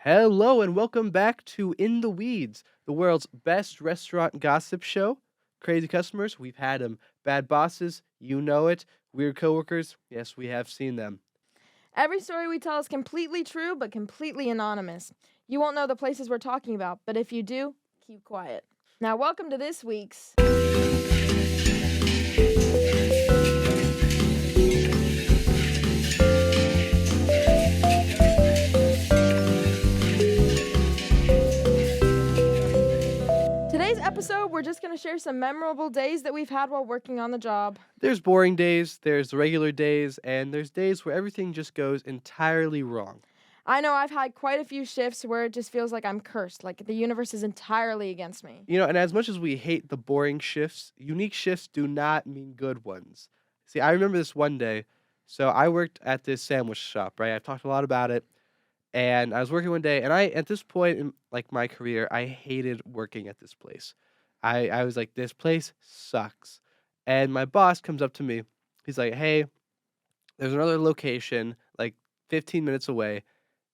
Hello and welcome back to In the Weeds, the world's best restaurant gossip show. Crazy customers, we've had them. Bad bosses, you know it. Weird coworkers, yes, we have seen them. Every story we tell is completely true, but completely anonymous. You won't know the places we're talking about, but if you do, keep quiet. Now, welcome to this week's. Today's episode, we're just going to share some memorable days that we've had while working on the job. There's boring days, there's regular days, and there's days where everything just goes entirely wrong. I know I've had quite a few shifts where it just feels like I'm cursed, like the universe is entirely against me. And as much as we hate the boring shifts, unique shifts do not mean good ones. See, I remember this one day. So I worked at this sandwich shop, right? I've talked a lot about it. And I was working one day, and at this point in like my career, I hated working at this place. I was like, this place sucks. And my boss comes up to me. He's like, hey, there's another location like 15 minutes away.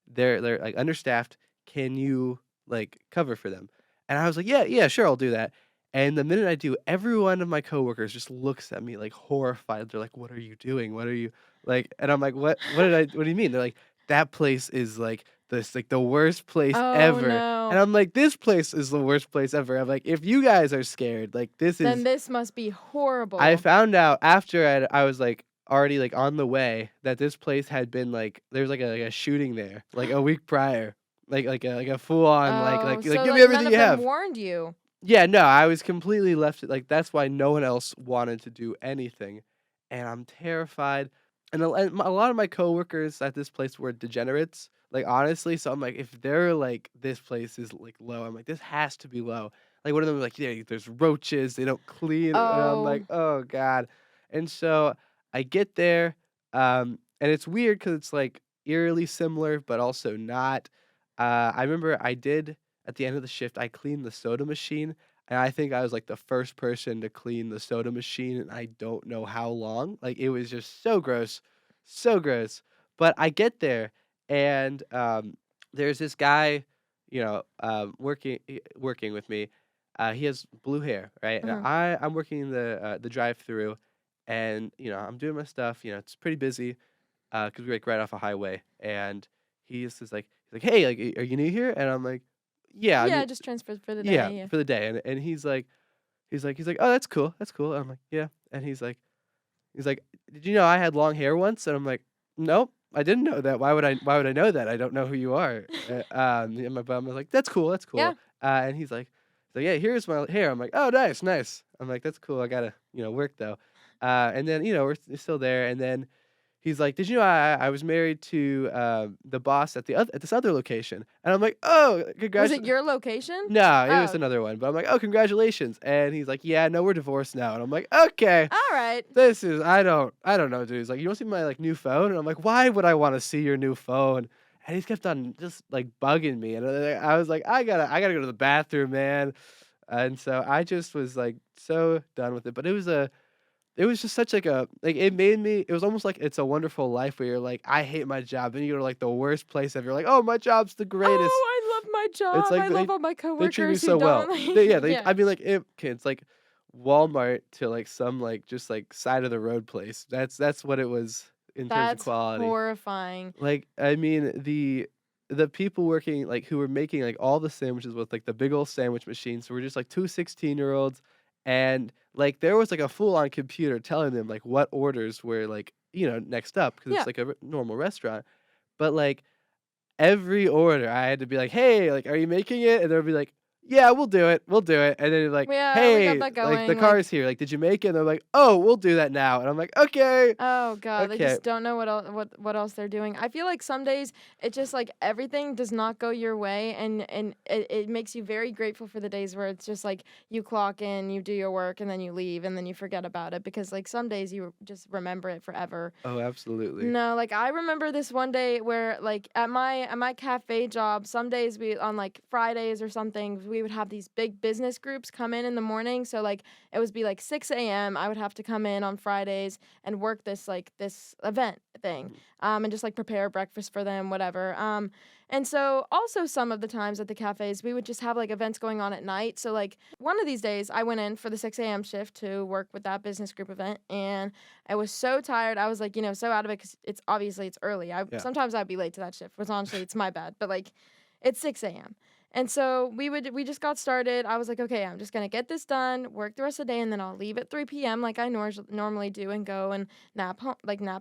They're like understaffed. Can you like cover for them? And I was like, yeah, sure, I'll do that. And the minute I do, every one of my coworkers just looks at me like horrified. They're like, "What are you doing? What are you like?" And I'm like, "What? What do you mean?" They're like, "That place is like the worst place Oh ever." And no. I'm like, "This place is the worst place ever." I'm like, "If you guys are scared, like this Then is." this must be I horrible. found out after I was like already like on the way that this place had been like there's like a shooting there like a week prior. Like a full on Oh, like so give me like none everything of you them have. warned you. Yeah, no, I was completely left like that's why no one else wanted to do anything. And I'm terrified. And a lot of my coworkers at this place were degenerates, like honestly. So I'm like, if they're like this place is like low, I'm like, this has to be low. Like one of them was like, yeah, there's roaches, they don't clean, and I'm like, Oh, oh god. And so I get there, and it's weird because it's like eerily similar, but also not. I remember I did at the end of the shift, I cleaned the soda machine, and I think I was, like, the first person to clean the soda machine, and I don't know how long. Like, it was just so gross, so gross. But I get there, and, there's this guy, working with me. He has blue hair, right? And mhm. I'm working the drive-through, and, I'm doing my stuff, it's pretty busy, 'cause we're, like, right off a highway, and he's like, "Hey, like, are you new here?" And I'm like, "Yeah, I'm Yeah, new." just transferred for the Yeah, day. Yeah. for the day, and he's like, "Oh, that's cool." I'm like, "Yeah," and he's like, "Did you know I had long hair once?" And I'm like, "Nope, I didn't know that. Why would I know that? I don't know who you are." And my bum was like, "That's cool, that's Yeah. cool." And he's like, "Yeah, here's my hair." I'm like, "Oh, nice, nice." I'm like, "That's cool. I gotta, work though." And then, we're still there, and then he's like, "Did you know I was married to, the boss at this other location?" And I'm like, "Oh, Was congrats." it your location? No, it was Oh, another one, but I'm like, "Oh, congratulations." And he's like, "Yeah, no, we're divorced now." And I'm like, "Okay, all right. this is I don't know, dude." He's like, "You wanna see my, like, new phone?" And I'm like, "Why would I wanna see your new phone?" And he's kept on just, like, bugging me, and, I was like, "I gotta go to the bathroom, man." And so I just was, like, so done with it, but it was just such like, it made me it was almost like It's a Wonderful Life where you're like, "I hate my job," then you go to, like, the worst place ever, you're like, "Oh, my job's the greatest." Oh, I love my It's job. like I love all my they treat me coworkers who so don't well. like. They yeah, they Yeah, I mean, like, okay, it's like Walmart to, like, some, like, just, like, side of the road place. That's what it was in terms of that's quality. horrifying. Like, I mean, the people working, like, who were making, like, all the sandwiches with, like, the big old sandwich machines were just, like, 2 16-year-olds, and, like, there was, like, a full-on computer telling them, like, what orders were, like, next up because Yeah. it's, like, a normal restaurant. But, like, every order, I had to be like, "Hey, like, are you making it?" And they'll be like, "Yeah, we'll do it." And then like, Yeah, we got "Hey, that like, the going. car's Like, here, like, did you make it?" And they're like, "Oh, we'll do that now." And I'm like, "Okay, oh god, they okay." just don't know what else they're doing. I feel like some days it's just like everything does not go your way, and it makes you very grateful for the days where it's just like you clock in, you do your work, and then you leave, and then you forget about it because like some days you just remember it forever. Oh, absolutely. No, like I remember this one day where like at my cafe job, some days we on like Fridays or something, we would have these big business groups come in the morning. So like it would be like 6 a.m. I would have to come in on Fridays and work this event thing. Mhm. And just like prepare breakfast for them, whatever. And so also some of the times at the cafes, we would just have like events going on at night. So like one of these days I went in for the 6 a.m. shift to work with that business group event, and I was so tired. I was like, so out of it because it's obviously it's early. Yeah. Sometimes I'd be late to that shift, which honestly it's my bad. But like it's 6 a.m. And so we just got started. I was like, okay, I'm just gonna get this done, work the rest of the day, and then I'll leave at 3 p.m. like I normally do, and go and nap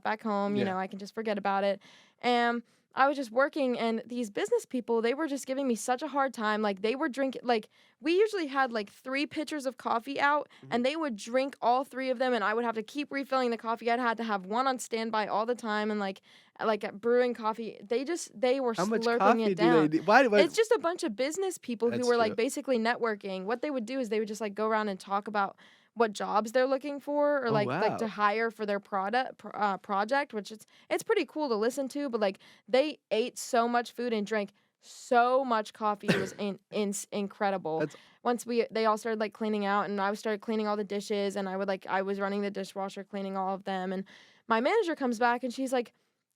back home. Yeah. I can just forget about it. And I was just working, and these business people, they were just giving me such a hard time. Like they were drinking, like we usually had like 3 pitchers of coffee out, Mhm. and they would drink all 3 of them, and I would have to keep refilling the coffee. I'd had to have one on standby all the time, and like brewing coffee, they were How much slurping coffee it do they down. need? Why? It's just a bunch of business people who That's were true. like basically networking. What they would do is they would just like go around and talk about what jobs they're looking for, or Oh, like to wow. hire for their project, which it's pretty cool to listen to. But like they ate so much food and drank so much coffee. It was incredible. That's Once they all started like cleaning out, and I started cleaning all the dishes, and I was running the dishwasher, cleaning all of them, and my manager comes back and she's like,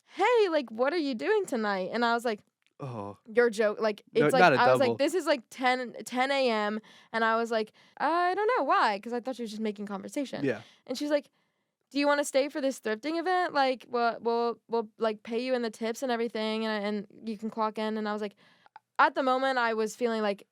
"Hey, like what are you doing tonight?" And I was like, oh, "You're joke." Like no, it's like not a I was like, double. "This is like 10 a.m." And I was like, "I don't know why," because I thought she was just making conversation. Yeah. And she's like, "Do you want to stay for this thrifting event? Like, we'll like pay you in the tips and everything, and you can clock in." And I was like, at the moment, I was feeling like,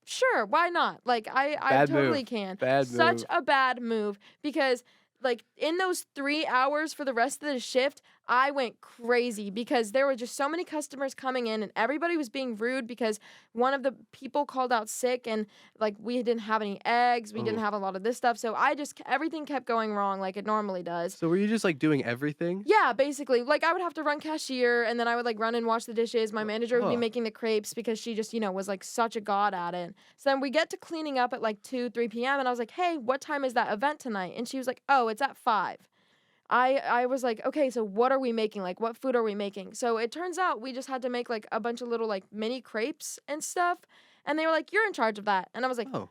sure, why not? Like, I Bad totally move. can. Bad Such move. a bad move because, like, in those 3 hours for the rest of the shift, I went crazy because there were just so many customers coming in, and everybody was being rude because one of the people called out sick, and like we didn't have any eggs, we didn't Oh. have a lot of this stuff. So everything kept going wrong like it normally does. So were you just like doing everything? Yeah, basically. Like I would have to run cashier, and then I would like run and wash the dishes. My manager would be Huh. making the crepes because she just, was like such a god at it. So then we get to cleaning up at like 2, 3 p.m. and I was like, "Hey, what time is that event tonight?" And she was like, "Oh, it's at 5." I was like, "Okay, so what are we making? Like what food are we making?" So it turns out we just had to make like a bunch of little like mini crepes and stuff. And they were like, "You're in charge of that." And I was like, Oh.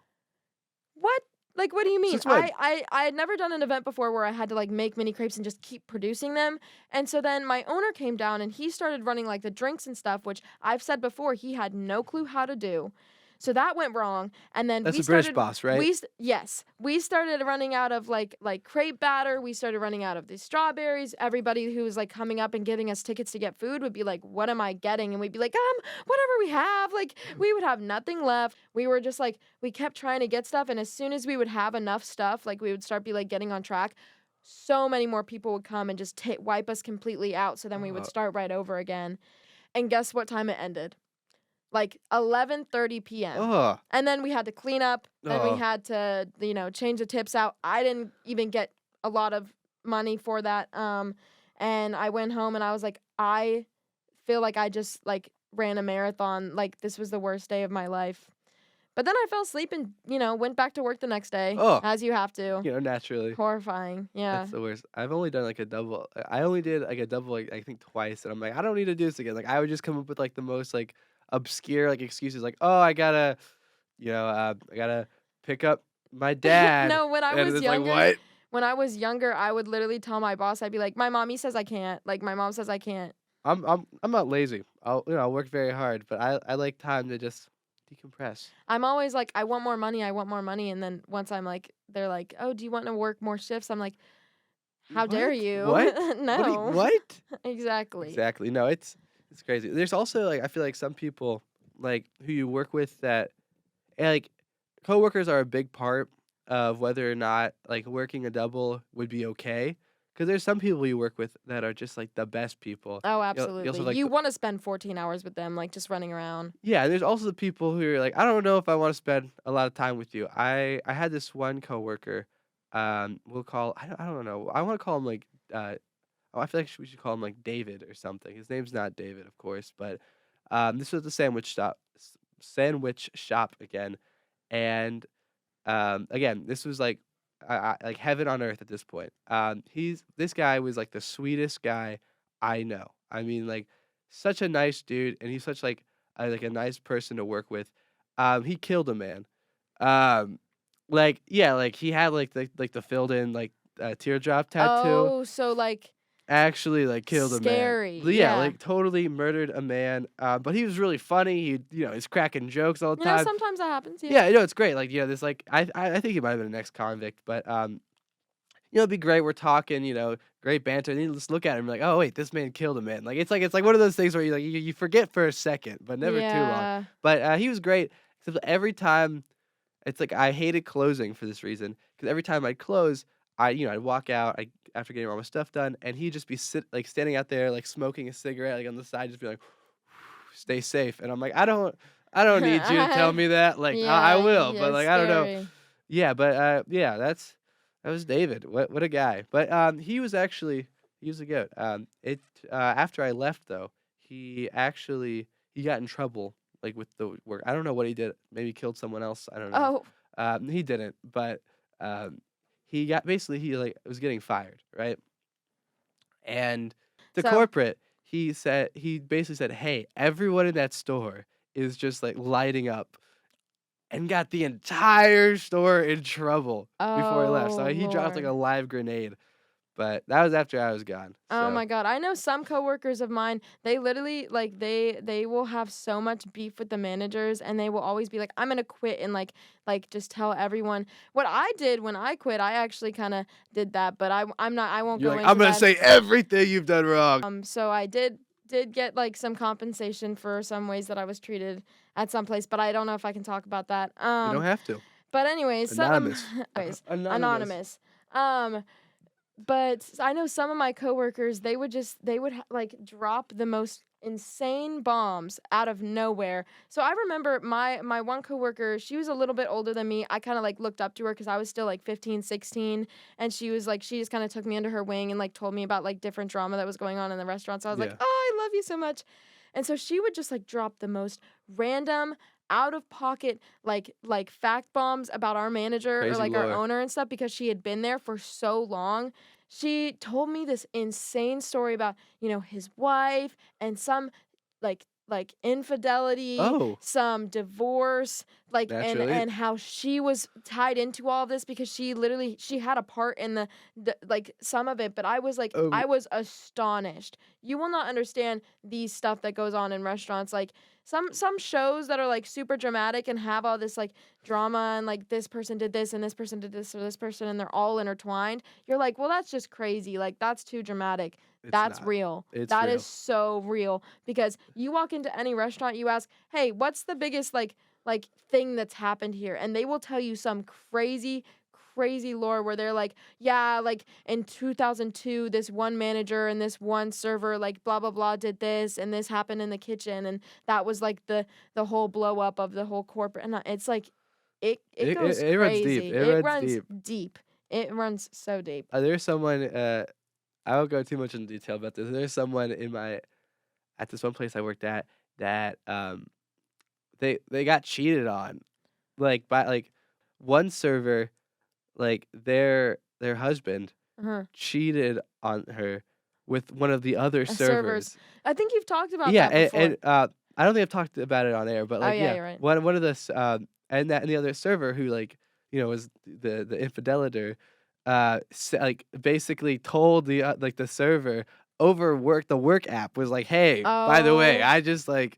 "What? Like, what do you mean?" Since when? I had never done an event before where I had to like make mini crepes and just keep producing them. And so then my owner came down and he started running like the drinks and stuff, which I've said before he had no clue how to do. So that went wrong. And then That's a British boss, right? yes, we started running out of like crepe batter. We started running out of the strawberries. Everybody who was like coming up and giving us tickets to get food would be like, "What am I getting?" And we'd be like, whatever we have." Like we would have nothing left. We were just like, we kept trying to get stuff, and as soon as we would have enough stuff, like we would start be like getting on track. So many more people would come and just wipe us completely out. So then we would Uh, start right over again. And guess what time it ended? Like 11:30 p.m. ugh. And then we had to clean up. Then we Oh. had to, change the tips out. I didn't even get a lot of money for that. And I went home and I was like, I feel like I just like ran a marathon. Like this was the worst day of my life. But then I fell asleep and, went back to work the next day, Oh. as you have to. Naturally. Horrifying. Yeah. That's the worst. I've only done like a double. I only did like a double, like I think twice, and I'm like, I don't need to do this again. Like I would just come up with like the most like obscure like excuses, like, oh, I gotta pick up my dad, No, when I and was it's like, younger, what? I would literally tell my boss, I'd be like, "My mommy says I can't." Like my mom says I can't. I'm not lazy. I'll work very hard, but I like time to just decompress. I'm always like, "I want more money. I want more money." And then once I'm like, they're like, "Oh, do you want to work more shifts?" I'm like, "How dare What? you?" What? No. What? Exactly. Exactly. No, it's crazy. There's also like I feel like some people like who you work with that like coworkers are a big part of whether or not like working a double would be okay. Because there's some people you work with that are just like the best people. Oh, You also absolutely. like You want to spend 14 hours with them, like just running around. yeah. There's also the people who are like I don't know if I want to spend a lot of time with you. I had this one coworker. We'll call I don't know. I want to call him like oh, I feel like we should call him like David or something. His name's not David, of course, but this was the sandwich shop again, and again, this was like like heaven on earth at this point. This guy was like the sweetest guy I know. I mean, like such a nice dude, and he's such like a nice person to work with. He killed a man. Um, like yeah, like he had like the filled in like teardrop tattoo. Oh, so like actually, like, killed a man. Scary, Yeah, yeah. like, totally murdered a man, but he was really funny, he's cracking jokes all the You know, time. sometimes that happens, yeah. Yeah, it's great, like, this, like I think he might have been an ex-convict, but, it'd be great, we're talking, great banter, and then you just look at him like, "Oh, wait, this man killed a man." Like, it's like one of those things where you forget for a second, but never too long. Yeah. But, he was great, except that every time it's like I hated closing for this reason, because every time I'd close, I'd walk out, after getting all my stuff done, and he'd just be standing out there, like, smoking a cigarette, like, on the side, just be like, "Stay safe," and I'm like, "I don't need you to tell me that, like, I Yeah, will, yeah, but, it's like, I don't know." scary. Yeah, but, yeah, that was David. What a guy. But, he was a goat. After I left, though, he got in trouble, like, with the work. I don't know what he did. Maybe killed someone else, I don't know. Oh, He didn't, but, um, he, like, was getting fired, right? And to so corporate, he basically said, "Hey, everyone in that store is just, like, lighting up," and got the entire store in trouble before he left. So oh, he dropped, like, a Lord. live grenade, but that was after I was gone, Oh so my god. I know some coworkers of mine, they literally like they will have so much beef with the managers and they will always be like, I'm gonna quit and like just tell everyone. What I did when I quit, I actually kinda did that, but I'm not I won't you're go like, "I'm into gonna that. say everything you've done wrong." So I did get like some compensation for some ways that I was treated at some place, but I don't know if I can talk about that. You don't have to. But anyways, Anonymous. anyways, Anonymous. anonymous. Um but I know some of my coworkers, they would like drop the most insane bombs out of nowhere. So I remember my one coworker, she was a little bit older than me. I kind of like looked up to her cuz I was still like 15, 16, and she was like she just kind of took me under her wing and like told me about like different drama that was going on in the restaurant. So I was like, Yeah. "Oh, I love you so much." And so she would just like drop the most random out of pocket like fact bombs about our manager or Crazy like our lore. owner and stuff because she had been there for so long. She told me this insane story about, his wife and some like infidelity, Oh, some divorce, like naturally. and how she was tied into all of this because she had a part in the like some of it, but Um, I was astonished. You will not understand the stuff that goes on in restaurants like some shows that are like super dramatic and have all this like drama and like this person did this and this person did this or this person and they're all intertwined. You're like, well, that's just crazy. Like, that's too dramatic. it's That's not. real. It's That is real. so real because you walk into any restaurant, you ask, "Hey, what's the biggest like thing that's happened here?" And they will tell you some crazy lore where they're like, "Yeah, like in 2002, this one manager and this one server like blah blah blah did this and this happened in the kitchen and that was like the whole blow up of the whole corporate." And it's like it goes It runs deep. crazy. It It runs runs deep. deep. It runs so deep. There's someone, I won't go too much into detail about this. There's someone at this one place I worked at that, they got cheated on, like, by, like, one server, like, their husband Uh-huh. cheated on her with one of the other Servers. servers. I think you've talked about Yeah, that before. I don't think I've talked about it on air, but, Oh, like, yeah, yeah, you're right. one of and the other server who, like, was the infidelator, like, basically told like, the server over the work app was like, "Hey, by the way, Oh, I just, like."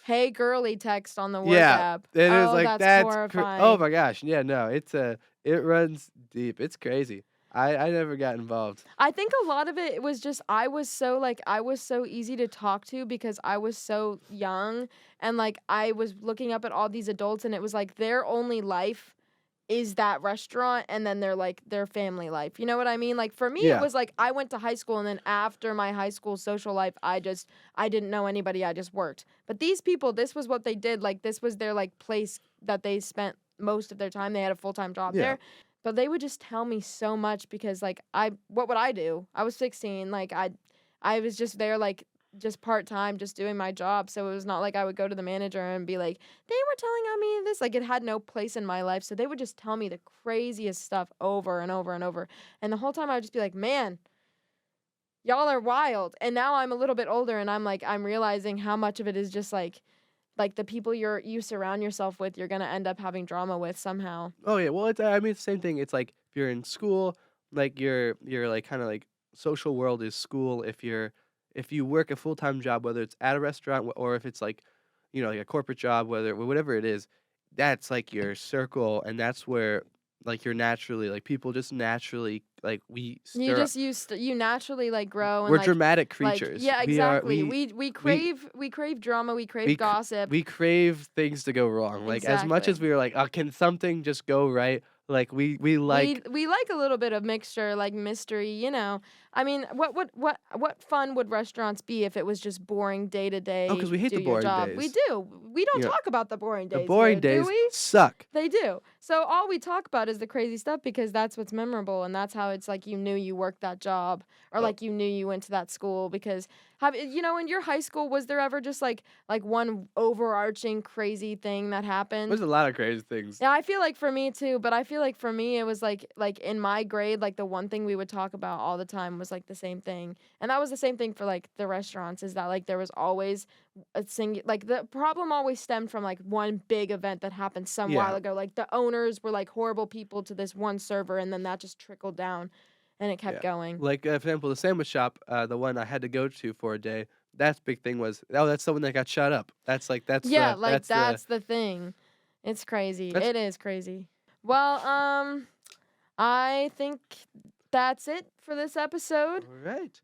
hey girly text on the work Yeah, app. and it was Oh, like, that's oh horrifying. my gosh, yeah, no, it runs deep, it's crazy. I never got involved. I think a lot of it was just I was so easy to talk to because I was so young and like I was looking up at all these adults and it was like their only life is that restaurant and then their family life. You know what I mean? Like for me it Yeah, was like I went to high school and then after my high school social life I didn't know anybody, I just worked. But these people, this was what they did. Like this was their like place that they spent most of their time. They had a full-time job yeah, there. But they would just tell me so much because like what would I do? I was 16. Like I was just there like just part-time just doing my job. So it was not like I would go to the manager and be like, "They were telling on me this." Like it had no place in my life. So they would just tell me the craziest stuff over and over and over. And the whole time I would just be like, "Man, y'all are wild." And now I'm a little bit older and I'm realizing how much of it is just like the people you surround yourself with, you're going to end up having drama with somehow. oh, yeah, well, I mean, it's the same thing, it's like, if you're in school, like, you're, like, kinda, like, social world is school. If you work a full-time job, whether it's at a restaurant or if it's like, like a corporate job, whatever it is, that's like your circle, and that's where like you're naturally like people just naturally like we You stir up. just you naturally like grow and We're dramatic like creatures. yeah, We are exactly. We we crave drama, we crave we c- gossip. we crave things to go wrong. Like as much as Exactly. we were like, can something just go right? Like we like We like a little bit of mixture, like mystery, you know. I mean, what fun would restaurants be if it was just boring day to oh, because day, we hate do the your boring job? We days. do. We don't You know, talk about the boring the days boring here, do days we? suck. They do. So all we talk about is the crazy stuff because that's what's memorable and that's how it's like you knew you worked that job or Oh, like you knew you went to that school because in your high school was there ever just like one overarching crazy thing that happened? there's a lot of crazy things. Yeah, I feel like for me too, but I feel like for me it was like in my grade, like the one thing we would talk about all the time was like the same thing. And that was the same thing for like the restaurants is that like there was always like the problem always stemmed from like one big event that happened some while Yeah, ago. Like the owners were like horrible people to this one server and then that just trickled down and it kept yeah. going. Like for example, the sandwich shop, the one I had to go to for a day. That's big thing was that's someone that got shut up. That's like Yeah, like that's the that's the thing. It's crazy. that's It is crazy. Well, I think that's it for this episode. all right.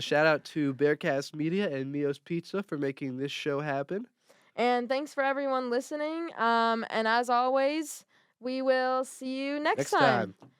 Shout out to Bearcast Media and Mio's Pizza for making this show happen. And thanks for everyone listening. And as always, we will see you next Next time. time.